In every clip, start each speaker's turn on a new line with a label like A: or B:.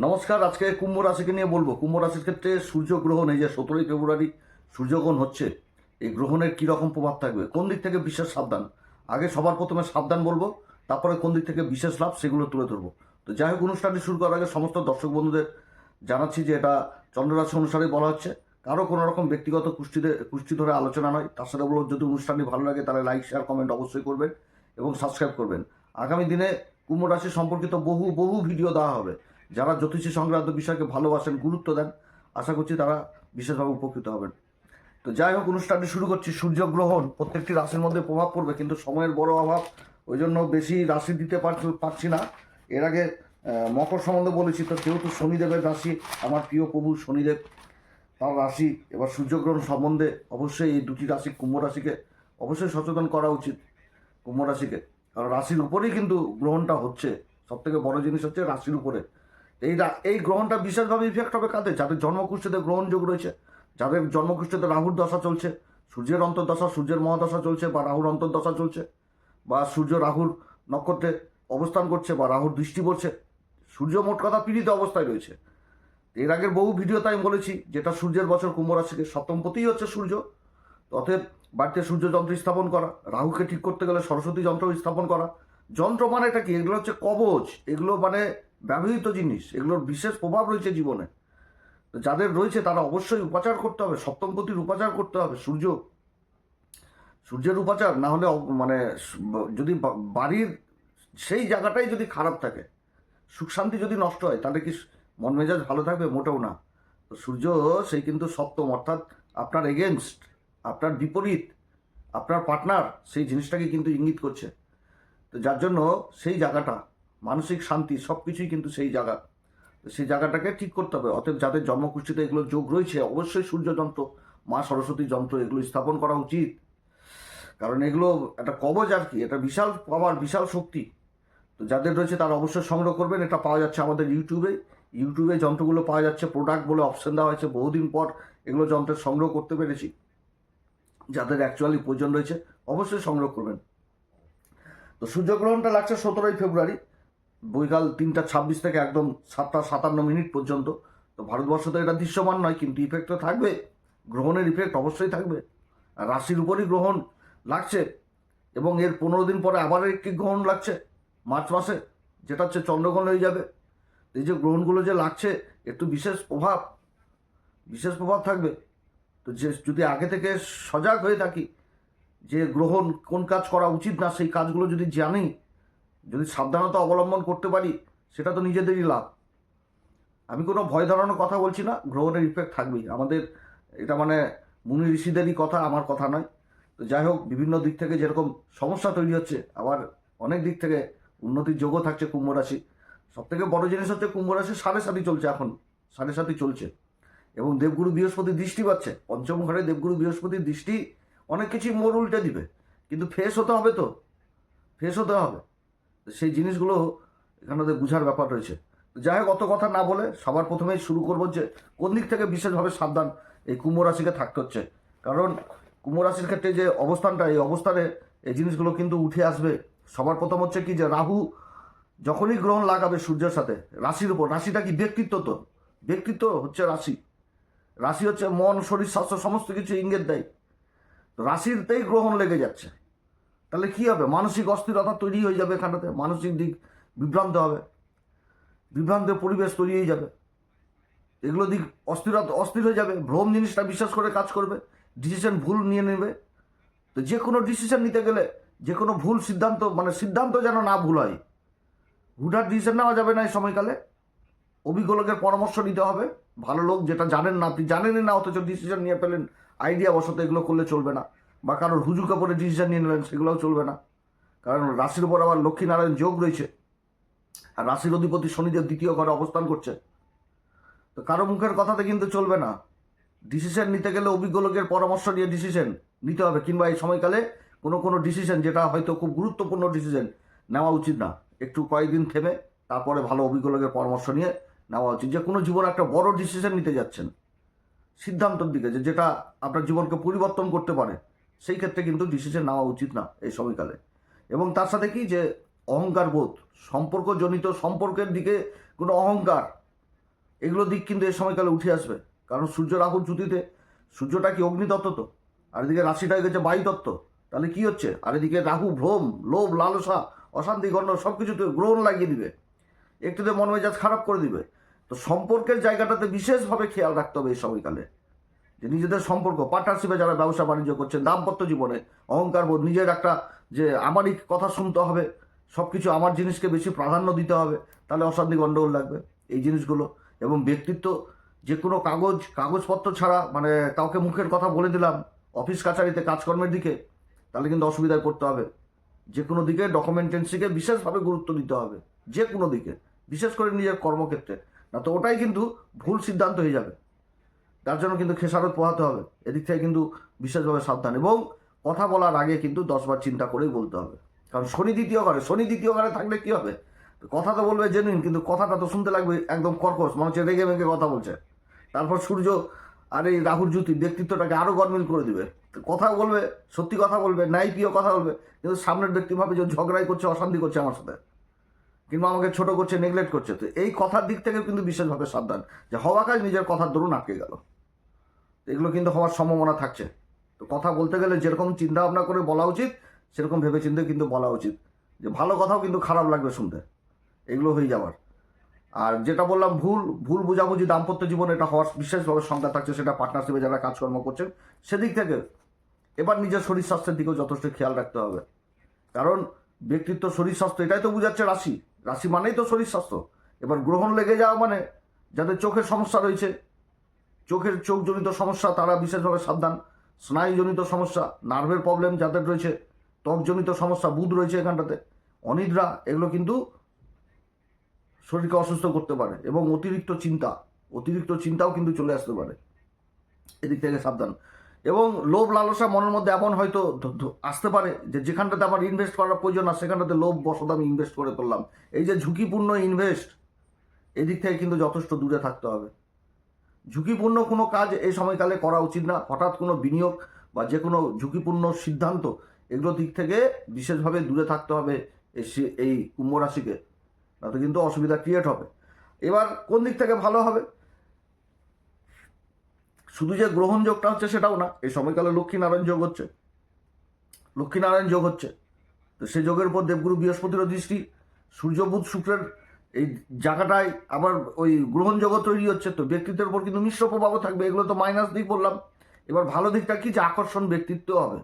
A: নমস্কার। আজকে কুম্ভ রাশিকে নিয়ে বলবো। কুম্ভ রাশির ক্ষেত্রে সূর্যগ্রহণ, এই যে 17ই ফেব্রুয়ারি সূর্যগ্রহণ হচ্ছে, এই গ্রহণের কীরকম প্রভাব থাকবে, কোন দিক থেকে বিশেষ সাবধান, আগে সবার প্রথমে সাবধান বলবো, তারপরে কোন দিক থেকে বিশেষ লাভ সেগুলো তুলে ধরবো। তো যাই হোক, অনুষ্ঠানটি শুরু করার আগে সমস্ত দর্শক বন্ধুদের জানাচ্ছি যে এটা চন্দ্ররাশি অনুসারেই বলা হচ্ছে, কারো কোনো রকম ব্যক্তিগত কুষ্টি ধরে আলোচনা নয়। তার সাথে বলবো, যদি অনুষ্ঠানটি ভালো লাগে তাহলে লাইক শেয়ার কমেন্ট অবশ্যই করবেন এবং সাবস্ক্রাইব করবেন। আগামী দিনে কুম্ভ রাশি সম্পর্কিত বহু বহু ভিডিও দেওয়া হবে। যারা জ্যোতিষী সংক্রান্ত বিষয়কে ভালোবাসেন, গুরুত্ব দেন, আশা করছি তারা বিশেষভাবে উপকৃত হবেন। তো যাই হোক, অনুষ্ঠানটি শুরু করছি। সূর্যগ্রহণ প্রত্যেকটি রাশির মধ্যে প্রভাব পড়বে, কিন্তু সময়ের বড় অভাব, ওই জন্য বেশি রাশি দিতে পারছি না। এর আগে মকর সম্বন্ধে বলেছি, তো যেহেতু শনিদেবের রাশি, আমার প্রিয় প্রভু শনিদেব, তার রাশি, এবার সূর্যগ্রহণ সম্বন্ধে অবশ্যই এই দুটি রাশি, কুম্ভ রাশিকে অবশ্যই সচেতন করা উচিত। কুম্ভ রাশিকে, কারণ রাশির উপরেই কিন্তু গ্রহণটা হচ্ছে। সব থেকে বড় জিনিস হচ্ছে রাশির উপরে। এই গ্রহণটা বিশেষভাবে ইফেক্ট হবে কাদের? যাদের জন্মকুষ্ঠিতে গ্রহণযোগ রয়েছে, যাদের জন্মকুষ্ঠিতে রাহুর দশা চলছে, সূর্যের অন্তর্দশা, সূর্যের মহাদশা চলছে, বা রাহুর অন্তর্দশা চলছে, বা সূর্য রাহুর নক্ষত্রে অবস্থান করছে, বা রাহুর দৃষ্টি পড়ছে। সূর্য মোট কথা পীড়িত অবস্থায় রয়েছে। এর আগের বহু ভিডিওতে আমি বলেছি, যেটা সূর্যের বছর কুম্ভ রাশিকে সপ্তমপতিই হচ্ছে সূর্য। অতএব বাড়িতে সূর্য যন্ত্র স্থাপন করা, রাহুকে ঠিক করতে গেলে সরস্বতী যন্ত্র স্থাপন করা। যন্ত্র মানে এটা কি? এগুলো হচ্ছে কবচ, এগুলো মানে ব্যবহৃত জিনিস, এগুলোর বিশেষ প্রভাব রয়েছে জীবনে। তো যাদের রয়েছে তারা অবশ্যই উপাচার করতে হবে, সপ্তমপতির উপাচার করতে হবে। সূর্যের উপাচার না হলে মানে যদি বাড়ির সেই জায়গাটাই যদি খারাপ থাকে, সুখ শান্তি যদি নষ্ট হয়, তাহলে কি মন মেজাজ ভালো থাকবে? মোটেও না। তো সূর্য সেই কিন্তু সপ্তম, অর্থাৎ আপনার এগেনস্ট, আপনার বিপরীত, আপনার পার্টনার, সেই জিনিসটাকে কিন্তু ইঙ্গিত করছে। তো যার জন্য সেই জায়গাটা, মানসিক শান্তি সব কিছুই কিন্তু সেই জায়গা, তো সেই জায়গাটাকে ঠিক করতে হবে। অতএব যাদের জন্মকুষ্ঠিতে এগুলো যোগ রয়েছে, অবশ্যই সূর্য যন্ত্র, মা সরস্বতী যন্ত্র, এগুলো স্থাপন করা উচিত। কারণ এগুলো একটা কবচ আর কি, এটা বিশাল পাওয়ার, বিশাল শক্তি। তো যাদের রয়েছে তারা অবশ্যই সংগ্রহ করবেন। এটা পাওয়া যাচ্ছে আমাদের ইউটিউবে যন্ত্রগুলো পাওয়া যাচ্ছে, প্রোডাক্ট বলে অপশন দেওয়া হয়েছে। বহুদিন পর এগুলো যন্ত্রের সংগ্রহ করতে পেরেছি। যাদের অ্যাকচুয়ালি প্রয়োজন রয়েছে অবশ্যই সংগ্রহ করবেন। তো সূর্যগ্রহণটা লাগছে 17ই ফেব্রুয়ারি বৈকাল 3টা 26 থেকে একদম 7টা 57 মিনিট পর্যন্ত। তো ভারতবর্ষ তো এটা দৃশ্যমান নয়, কিন্তু ইফেক্ট তো থাকবে, গ্রহণের ইফেক্ট অবশ্যই থাকবে। আর রাশির উপরই গ্রহণ লাগছে, এবং এর 15 দিন পরে আবার একটি গ্রহণ লাগছে মার্চ মাসে, যেটা হচ্ছে চন্দ্রগ্রহণ হয়ে যাবে। এই যে গ্রহণগুলো যে লাগছে, একটু বিশেষ প্রভাব থাকবে। তো যে যদি আগে থেকে সজাগ হয়ে থাকি যে গ্রহণ কোন কাজ করা উচিত না, সেই কাজগুলো যদি জানি, যদি সাবধানতা অবলম্বন করতে পারি, সেটা তো নিজেদেরই লাভ। আমি কোনো ভয় ধরানোর কথা বলছি না, গ্রহণের ইফেক্ট থাকবেই আমাদের, এটা মানে মুনি ঋষিদেরই কথা, আমার কথা নয়। তো যাই হোক, বিভিন্ন দিক থেকে যেরকম সমস্যা তৈরি হচ্ছে, আবার অনেক দিক থেকে উন্নতির যোগও থাকছে কুম্ভ রাশি। সব থেকে বড় জিনিস হচ্ছে কুম্ভ রাশি 7.5 চলছে, এখন 7.5 চলছে, এবং দেবগুরু বৃহস্পতি দৃষ্টি পাচ্ছে। পঞ্চম ঘরে দেবগুরু বৃহস্পতির দৃষ্টি অনেক কিছুই মোড় উল্টে দিবে, কিন্তু ফেস হতে হবে, তো ফেস হতে হবে। সেই জিনিসগুলো এখানে বুঝার ব্যাপার রয়েছে। যাই হোক, অত কথা না বলে সবার প্রথমেই শুরু করবো যে কোন দিক থেকে বিশেষভাবে সাবধান এই কুম্ভ রাশিকে থাকতে হচ্ছে। কারণ কুম্ভ রাশির ক্ষেত্রে যে অবস্থানটা, এই অবস্থানে এই জিনিসগুলো কিন্তু উঠে আসবে। সবার প্রথম হচ্ছে কি, যে রাহু যখনই গ্রহণ লাগাবে সূর্যের সাথে রাশির উপর, রাশিটা কি? ব্যক্তিত্ব। তো ব্যক্তিত্ব হচ্ছে রাশি, রাশি হচ্ছে মন, শরীর, স্বাস্থ্য সমস্ত কিছু ইঙ্গিত দেয়। রাশিরতেই গ্রহণ লেগে যাচ্ছে, তাহলে কি হবে? মানসিক অস্থিরতা তৈরি হয়ে যাবে এখানটাতে, মানসিক দিক বিভ্রান্ত হবে, বিভ্রান্তের পরিবেশ তৈরি হয়ে যাবে, এগুলো দিক অস্থির হয়ে যাবে। ভ্রম জিনিসটা বিশেষ করে কাজ করবে, ডিসিশন ভুল নিয়ে নেবে। তো যে কোনো ডিসিশন নিতে গেলে, যে কোনো ভুল সিদ্ধান্ত, মানে সিদ্ধান্ত যেন না ভুল হয়, হুটহাট ডিসিশন নেওয়া যাবে না এই সময়কালে। অভিজ্ঞ লোকের পরামর্শ নিতে হবে, ভালো লোক, যেটা জানেন না, আপনি জানেনই না অথচ ডিসিশন নিয়ে ফেলেন আইডিয়া বশত, এগুলো করলে চলবে না। বা কারোর হুজুকে পরে ডিসিশন নিয়ে নিলেন, সেগুলোও চলবে না। কারণ রাশির উপর আবার লক্ষ্মীনারায়ণ যোগ রয়েছে, আর রাশির অধিপতি শনিদেব দ্বিতীয় ঘরে অবস্থান করছে। তো কারো মুখের কথাতে কিন্তু চলবে না। ডিসিশন নিতে গেলে অভিজ্ঞ লোকের পরামর্শ নিয়ে ডিসিশন নিতে হবে, কিংবা এই সময়কালে কোনো ডিসিশন, যেটা হয়তো খুব গুরুত্বপূর্ণ ডিসিশন, নেওয়া উচিত না। একটু কয়েকদিন থেমে তারপরে ভালো অভিজ্ঞ লোকের পরামর্শ নিয়ে নেওয়া উচিত। যে কোনো জীবনে একটা বড় ডিসিশন নিতে যাচ্ছেন, সিদ্ধান্তর দিকে, যেটা আপনার জীবনকে পরিবর্তন করতে পারে, সেই ক্ষেত্রে কিন্তু ডিসিশন নেওয়া উচিত না এই সময়কালে। এবং তার সাথে কি, যে অহংকার বোধ, সম্পর্কজনিত সম্পর্কের দিকে কোনো অহংকার, এগুলো দিক কিন্তু এই সময়কালে উঠে আসবে। কারণ সূর্য রাহুর জুতিতে, সূর্যটা কি অগ্নিতত্ত্ব তো, আর এদিকে রাশিটা হয়ে গেছে বায়ুতত্ত্ব। তাহলে কি হচ্ছে, আর এদিকে রাহু ভ্রম, লোভ, লালসা, অশান্তি, গণ্ড সব কিছুতে গ্রহণ লাগিয়ে দিবে, একটুতে মন মেজাজ খারাপ করে দিবে। তো সম্পর্কের জায়গাটাতে বিশেষভাবে খেয়াল রাখতে হবে এই সময়কালে, যে নিজেদের সম্পর্ক, পার্টনারশিপে যারা ব্যবসা বাণিজ্য করছেন, দাম্পত্য জীবনে অহংকার বোধ, নিজের একটা যে আমারই কথা শুনতে হবে, সব কিছু আমার জিনিসকে বেশি প্রাধান্য দিতে হবে, তাহলে অশান্তি গণ্ডগোল লাগবে এই জিনিসগুলো। এবং ব্যক্তিত্ব, যে কোনো কাগজপত্র ছাড়া, মানে কাউকে মুখের কথা বলে দিলাম অফিস কাছারিতে কাজকর্মের দিকে, তাহলে কিন্তু অসুবিধায় পড়তে হবে। যে কোনো দিকে ডকুমেন্টেন্সিকে বিশেষভাবে গুরুত্ব দিতে হবে, যে কোনো দিকে, বিশেষ করে নিজের কর্মক্ষেত্রে, না তো ওটাই কিন্তু ভুল সিদ্ধান্ত হয়ে যাবে। তার জন্য কিন্তু খেসারত পোহাতে হবে, এদিক থেকে কিন্তু বিশেষভাবে সাবধান। এবং কথা বলার আগে কিন্তু 10বার চিন্তা করেই বলতে হবে। কারণ শনি দ্বিতীয় ঘরে থাকলে কি হবে, কথা তো বলবে জেনুইন, কিন্তু কথাটা তো শুনতে লাগবে একদম কর্কশ, মনে হচ্ছে রেগে মেগে কথা বলছে। তারপর সূর্য আর এই রাহুর জ্যোতি ব্যক্তিত্বটাকে আরও গরমিল করে দিবে। কথা বলবে, সত্যি কথা বলবে, ন্যায় প্রিয় কথা বলবে, কিন্তু সামনের ব্যক্তি ভাবে যে ঝগড়াই করছে, অশান্তি করছে আমার সাথে, কিংবা আমাকে ছোট করছে, নেগলেক্ট করছে। তো এই কথার দিক থেকে কিন্তু বিশেষভাবে সাবধান, যে হওয়া কাজ নিজের কথার দরুন আটকে গেল, এগুলো কিন্তু হওয়ার সম্ভাবনা থাকছে। তো কথা বলতে গেলে যেরকম চিন্তা ভাবনা করে বলা উচিত, সেরকম ভেবে চিন্তে কিন্তু বলা উচিত, যে ভালো কথাও কিন্তু খারাপ লাগবে শুনতে, এগুলো হয়ে যাওয়ার। আর যেটা বললাম ভুল বোঝাবুঝি দাম্পত্য জীবনে, এটা হওয়ার বিশেষভাবে সংখ্যা থাকছে, সেটা পার্টনারশিপে যারা কাজকর্ম করছেন সেদিক থেকে। এবার নিজের শরীর স্বাস্থ্যের দিকেও যথেষ্ট খেয়াল রাখতে হবে। কারণ ব্যক্তিত্ব, শরীর স্বাস্থ্য, এটাই তো বোঝাচ্ছে রাশি, রাশি মানেই তো শরীর স্বাস্থ্য। এবার গ্রহণ লেগে যাওয়া মানে যাদের চোখের সমস্যা রয়েছে, চোখজনিত সমস্যা, তারা বিশেষভাবে সাবধান। স্নায়ুজনিত সমস্যা, নার্ভের প্রবলেম যাদের রয়েছে, ত্বকজনিত সমস্যা, বুধ রয়েছে এখানটাতে, অনিদ্রা, এগুলো কিন্তু শরীরকে অসুস্থ করতে পারে। এবং অতিরিক্ত চিন্তাও কিন্তু চলে আসতে পারে, এদিক থেকে সাবধান। এবং লোভ লালসা মনের মধ্যে এমন হয়তো আসতে পারে যে যেখানটাতে আমার ইনভেস্ট করার প্রয়োজন না, সেখানটাতে লোভ বশত আমি ইনভেস্ট করে ফেললাম। এই যে ঝুঁকিপূর্ণ ইনভেস্ট, এদিক থেকে কিন্তু যথেষ্ট দূরে থাকতে হবে। ঝুঁকিপূর্ণ কোনো কাজ এই সময়কালে করা উচিত না। হঠাৎ কোনো বিনিয়োগ বা যে কোনো ঝুঁকিপূর্ণ সিদ্ধান্ত, এগুলো দিক থেকে বিশেষভাবে দূরে থাকতে হবে এই কুম্ভ রাশিকে, তাতে কিন্তু অসুবিধা ক্রিয়েট হবে। এবার কোন দিক থেকে ভালো হবে, শুধু যে গ্রহণ যোগটা হচ্ছে সেটাও না, এই সময়কালে লক্ষ্মীনারায়ণ যোগ হচ্ছে। তো সেই যোগের উপর দেবগুরু বৃহস্পতিরও দৃষ্টি, সূর্য বুধ শুক্রের এই জায়গাটায় আবার ওই গ্রহণ জগৎ তৈরি হচ্ছে। তো ব্যক্তিত্বের উপর কিন্তু মিশ্র প্রভাবও থাকবে, এগুলো তো মাইনাস দিক বললাম। এবার ভালো দিকটা কি, যে আকর্ষণ ব্যক্তিত্ব হবে,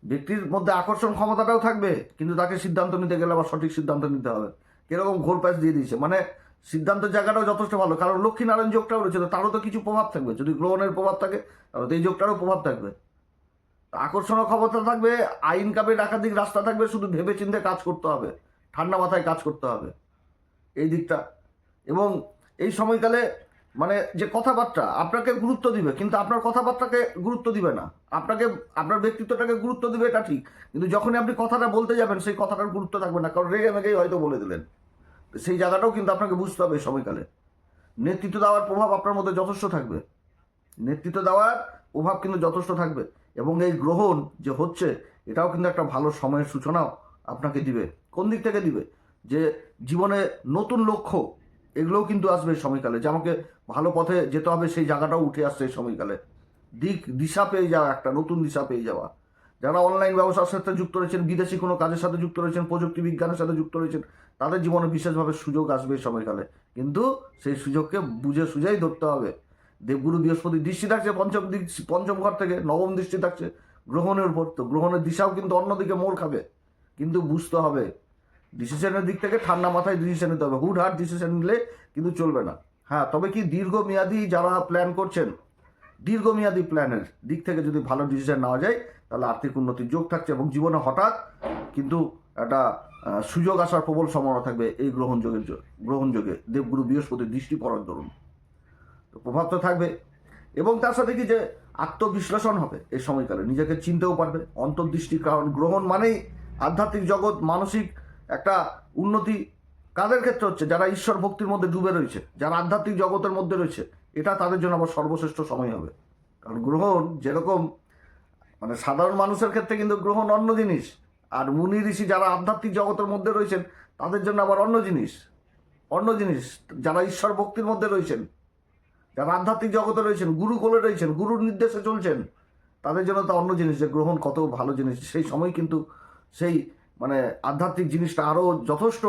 A: ব্যক্তির মধ্যে আকর্ষণ ক্ষমতাটাও থাকবে, কিন্তু তাকে সিদ্ধান্ত নিতে গেলে আবার সঠিক সিদ্ধান্ত নিতে হবে। কিরকম ঘোর প্যাচ দিয়ে দিয়েছে, মানে সিদ্ধান্তের জায়গাটাও যথেষ্ট ভালো। কারণ লক্ষ্মীনারায়ণ যোগটাও রয়েছে, তো তারও তো কিছু প্রভাব থাকবে। যদি গ্রহণের প্রভাব থাকে, তাহলে তো এই যোগটারও প্রভাব থাকবে। আকর্ষণীয় ক্ষমতা থাকবে, আইন কাবের একাধিক রাস্তা থাকবে, শুধু ভেবে চিন্তে কাজ করতে হবে, ঠান্ডা মাথায় কাজ করতে হবে এই দিকটা। এবং এই সময়কালে মানে যে কথাবার্তা আপনাকে গুরুত্ব দিবে, কিন্তু আপনার কথাবার্তাকে গুরুত্ব দিবে না, আপনার ব্যক্তিত্বটাকে গুরুত্ব দিবে, এটা ঠিক। কিন্তু যখনই আপনি কথাটা বলতে যাবেন, সেই কথাটার গুরুত্ব থাকবে না, কারণ রেগে মেগেই হয়তো বলে দিলেন। সেই জায়গাটাও কিন্তু আপনাকে বুঝতে হবে এই সময়কালে। নেতৃত্ব দেওয়ার প্রভাব আপনার মধ্যে যথেষ্ট থাকবে, এবং এই গ্রহণ যে হচ্ছে, এটাও কিন্তু একটা ভালো সময়ের সূচনাও আপনাকে দিবে। কোন দিক থেকে দিবে, যে জীবনে নতুন লক্ষ্য, এগুলোও কিন্তু আসবে এই সময়কালে, যে আমাকে ভালো পথে যেতে হবে, সেই জায়গাটাও উঠে আসছে এই সময়কালে। দিশা পেয়ে যাওয়া, একটা নতুন দিশা পেয়ে যাওয়া। যারা অনলাইন ব্যবসার সাথে যুক্ত রয়েছেন, বিদেশি কোনো কাজের সাথে যুক্ত রয়েছেন, প্রযুক্তি বিজ্ঞানের সাথে যুক্ত রয়েছেন, তাদের জীবনে বিশেষভাবে সুযোগ আসবে এই সময়কালে। কিন্তু সেই সুযোগকে বুঝে সুঝেই ধরতে হবে। দেবগুরু বৃহস্পতি দৃষ্টি থাকছে পঞ্চম ঘর থেকে, নবম দৃষ্টি থাকছে গ্রহণের উপর। তো গ্রহণের দিশাও কিন্তু অন্যদিকে মোড় খাবে, কিন্তু বুঝতে হবে। ডিসিশনের দিক থেকে ঠান্ডা মাথায় ডিসিশন নিতে হবে, হুটহাট ডিসিশন নিলে কিন্তু চলবে না। হ্যাঁ, তবে কি দীর্ঘমেয়াদী যারা প্ল্যান করছেন, দীর্ঘমেয়াদী প্ল্যানের দিক থেকে যদি ভালো ডিসিশন নেওয়া যায়, তাহলে আর্থিক উন্নতির যোগ থাকছে, এবং জীবনে হঠাৎ কিন্তু একটা সুযোগ আসার প্রবল সম্ভাবনা থাকবে এই গ্রহণযোগে দেবগুরু বৃহস্পতির দৃষ্টি পড়ার দরুন। তো প্রভাব তো থাকবে। এবং তার সাথে কি, যে আত্মবিশ্লেষণ হবে এই সময়কালে, নিজেকে চিনতেও পারবে, অন্তর্দৃষ্টি। কারণ গ্রহণ মানেই আধ্যাত্মিক জগৎ, মানসিক একটা উন্নতি। কাদের ক্ষেত্রে হচ্ছে, যারা ঈশ্বর ভক্তির মধ্যে ডুবে রয়েছে, যারা আধ্যাত্মিক জগতের মধ্যে রয়েছে, এটা তাদের জন্য আবার সর্বশ্রেষ্ঠ সময় হবে। কারণ গ্রহণ যেরকম, মানে সাধারণ মানুষের ক্ষেত্রে কিন্তু গ্রহণ অন্য জিনিস, আর মুনি ঋষি যারা আধ্যাত্মিক জগতের মধ্যে রয়েছেন, তাদের জন্য আবার অন্য জিনিস। অন্য জিনিস। যারা ঈশ্বর ভক্তির মধ্যে রয়েছেন, যারা আধ্যাত্মিক জগতে রয়েছেন, গুরুকুলে রয়েছেন, গুরুর নির্দেশে চলছেন, তাদের জন্য তো অন্য জিনিস, যে গ্রহণ কত ভালো জিনিস। সেই সময় কিন্তু সেই মানে আধ্যাত্মিক জিনিসটা আরও যথেষ্ট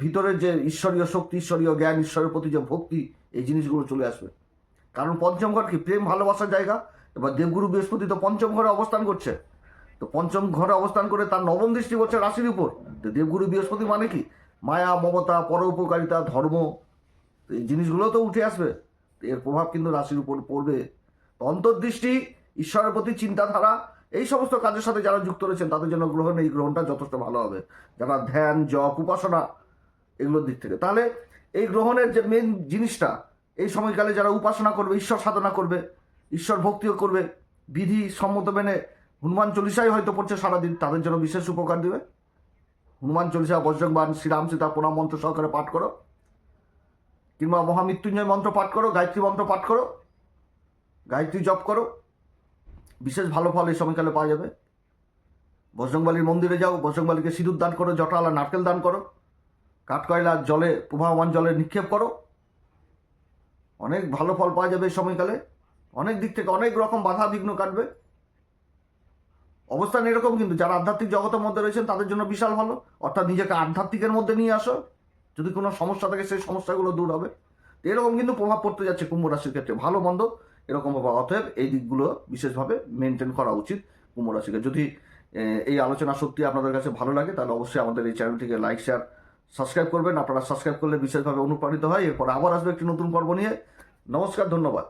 A: ভিতরের যে ঈশ্বরীয় শক্তি, ঈশ্বরীয় জ্ঞান, ঈশ্বরের প্রতি যে ভক্তি, এই জিনিসগুলো চলে আসবে। কারণ পঞ্চম ঘর কি? প্রেম ভালোবাসার জায়গা। এবার দেবগুরু বৃহস্পতি তো পঞ্চম ঘরে অবস্থান করছে। তো পঞ্চম ঘরে অবস্থান করে তার নবম দৃষ্টি করছে রাশির উপর। তো দেবগুরু বৃহস্পতি মানে কি? মায়া, মমতা, পরোপকারিতা, ধর্ম, এই জিনিসগুলো তো উঠে আসবে। এর প্রভাব কিন্তু রাশির উপর পড়বে। অন্তর্দৃষ্টি, ঈশ্বরের প্রতি চিন্তাধারা, এই সমস্ত কাজের সাথে যারা যুক্ত রয়েছেন তাদের জন্য এই গ্রহণটা যথেষ্ট ভালো হবে। যারা ধ্যান, জপ, উপাসনা, এগুলোর দিক থেকে, তাহলে এই গ্রহণের যে মেন জিনিসটা, এই সময়কালে যারা উপাসনা করবে, ঈশ্বর সাধনা করবে, ঈশ্বর ভক্তিও করবে, বিধি সম্মত মেনে হনুমান চল্লিশাই হয়তো পড়ছে সারাদিন, তাদের জন্য বিশেষ উপকার দেবে। হনুমান চল্লিশা, বজ্রংবাণ, শ্রীরাম সীতা প্রণাম মন্ত্র সহকারে পাঠ করো, কিংবা মহামৃত্যুঞ্জয় মন্ত্র পাঠ করো, গায়ত্রী মন্ত্র পাঠ করো, গায়ত্রী জপ করো, বিশেষ ভালো ফল এই সময়কালে পাওয়া যাবে। বজরংবলীর মন্দিরে যাও, বজরংবলীকে সিঁদুর দান করো, জটালা নারকেল দান করো, কাঠকয়লা জলে, প্রবাহমান জলে নিক্ষেপ করো, অনেক ভালো ফল পাওয়া যাবে এই সময়কালে। অনেক দিক থেকে অনেক রকম বাধা বিঘ্ন কাটবে। অবস্থান এরকম, কিন্তু যারা আধ্যাত্মিক জগতের মধ্যে রয়েছেন তাদের জন্য বিশাল ভালো। অর্থাৎ নিজেকে আধ্যাত্মিকের মধ্যে নিয়ে আসো, যদি কোনো সমস্যা থাকে সেই সমস্যাগুলো দূর হবে। এরকম কিন্তু প্রভাব পড়তে যাচ্ছে কুম্ভ রাশির ক্ষেত্রে, ভালো মন্দ এরকম প্রভাব। অতএব এই দিকগুলো বিশেষভাবে মেনটেন করা উচিত কুম্ভ রাশিকে। যদি এই আলোচনা সত্যি আপনাদের কাছে ভালো লাগে, তাহলে অবশ্যই আমাদের এই চ্যানেলটিকে লাইক, শেয়ার, সাবস্ক্রাইব করবেন। আপনারা সাবস্ক্রাইব করলে বিশেষভাবে অনুপ্রাণিত হয়। এরপর আবার আসবে একটি নতুন পর্ব নিয়ে। নমস্কার, ধন্যবাদ।